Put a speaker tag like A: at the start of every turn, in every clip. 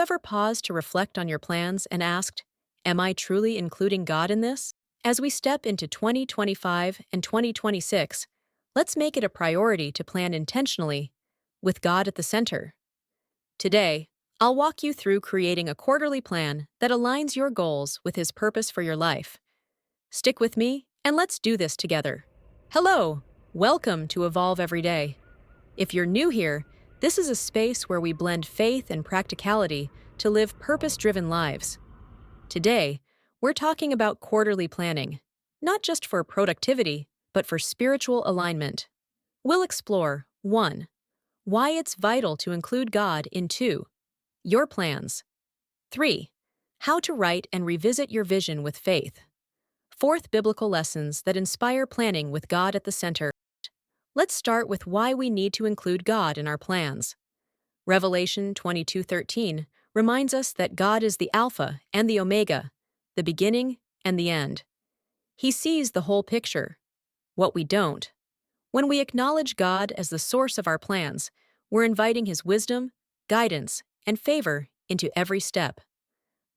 A: Ever paused to reflect on your plans and asked, am I truly including God in this? As we step into 2025 and 2026, let's make it a priority to plan intentionally, with God at the center. Today, I'll walk you through creating a quarterly plan that aligns your goals with His purpose for your life. Stick with me, and let's do this together. Hello! Welcome to Evolve Every Day. If you're new here, this is a space where we blend faith and practicality to live purpose-driven lives. Today, we're talking about quarterly planning, not just for productivity, but for spiritual alignment. We'll explore 1. Why it's vital to include God in 2. Your plans. 3. How to write and revisit your vision with faith. 4th, biblical lessons that inspire planning with God at the center. Let's start with why we need to include God in our plans. Revelation 22:13 reminds us that God is the Alpha and the Omega, the beginning and the end. He sees the whole picture. What we don't. When we acknowledge God as the source of our plans, we're inviting His wisdom, guidance, and favor into every step.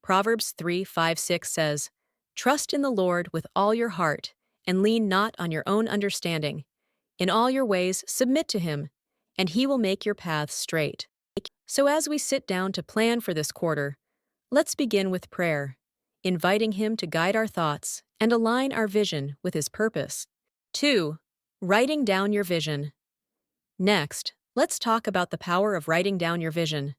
A: Proverbs 3:5-6 says, "Trust in the Lord with all your heart, and lean not on your own understanding. In all your ways submit to Him, and He will make your paths straight." So as we sit down to plan for this quarter, let's begin with prayer, inviting Him to guide our thoughts and align our vision with His purpose. 2. Writing down your vision. Next, let's talk about the power of writing down your vision.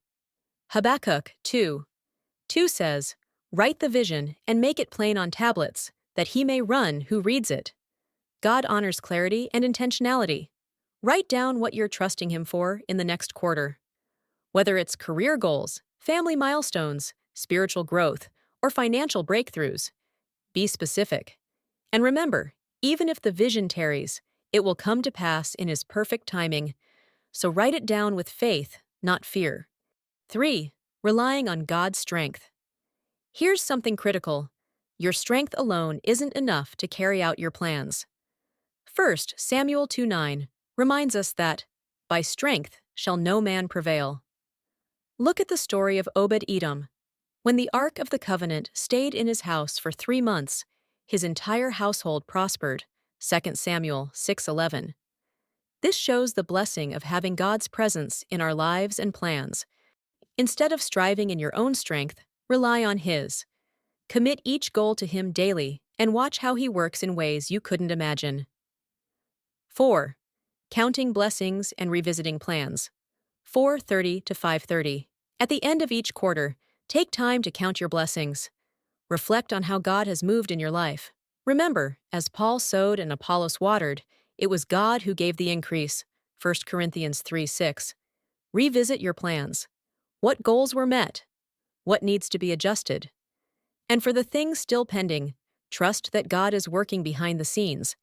A: Habakkuk 2:2 says, "Write the vision and make it plain on tablets, that he may run who reads it." God honors clarity and intentionality. Write down what you're trusting Him for in the next quarter. Whether it's career goals, family milestones, spiritual growth, or financial breakthroughs, be specific. And remember, even if the vision tarries, it will come to pass in His perfect timing. So write it down with faith, not fear. 3. Relying on God's strength. Here's something critical. Your strength alone isn't enough to carry out your plans. 1 Samuel 2:9 reminds us that, by strength shall no man prevail. Look at the story of Obed-Edom. When the Ark of the Covenant stayed in his house for 3 months, his entire household prospered. 2 Samuel 6:11. This shows the blessing of having God's presence in our lives and plans. Instead of striving in your own strength, rely on His. Commit each goal to Him daily and watch how He works in ways you couldn't imagine. 4. Counting blessings and revisiting plans. 4:30-5:30. At the end of each quarter, take time to count your blessings. Reflect on how God has moved in your life. Remember, as Paul sowed and Apollos watered, it was God who gave the increase. 1 Corinthians 3:6. Revisit your plans. What goals were met? What needs to be adjusted? And for the things still pending, trust that God is working behind the scenes.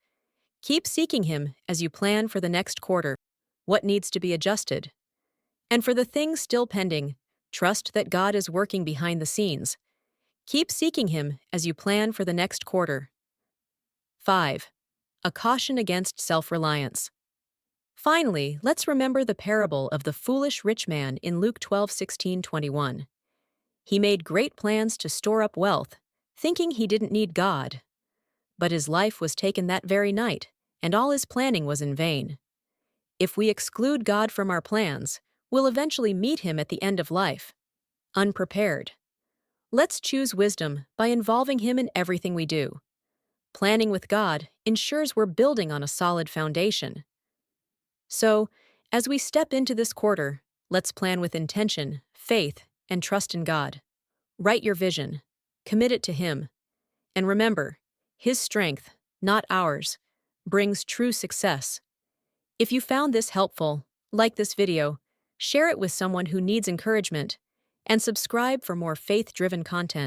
A: Keep seeking Him as you plan for the next quarter. What needs to be adjusted? And for the things still pending, trust that God is working behind the scenes. Keep seeking Him as you plan for the next quarter. 5. A caution against self-reliance. Finally, let's remember the parable of the foolish rich man in Luke 12:16-21. He made great plans to store up wealth, thinking he didn't need God. But his life was taken that very night, and all his planning was in vain. If we exclude God from our plans, we'll eventually meet Him at the end of life, unprepared. Let's choose wisdom by involving Him in everything we do. Planning with God ensures we're building on a solid foundation. So, as we step into this quarter, let's plan with intention, faith, and trust in God. Write your vision, commit it to Him, and remember, His strength, not ours, brings true success. If you found this helpful, like this video, share it with someone who needs encouragement, and subscribe for more faith-driven content.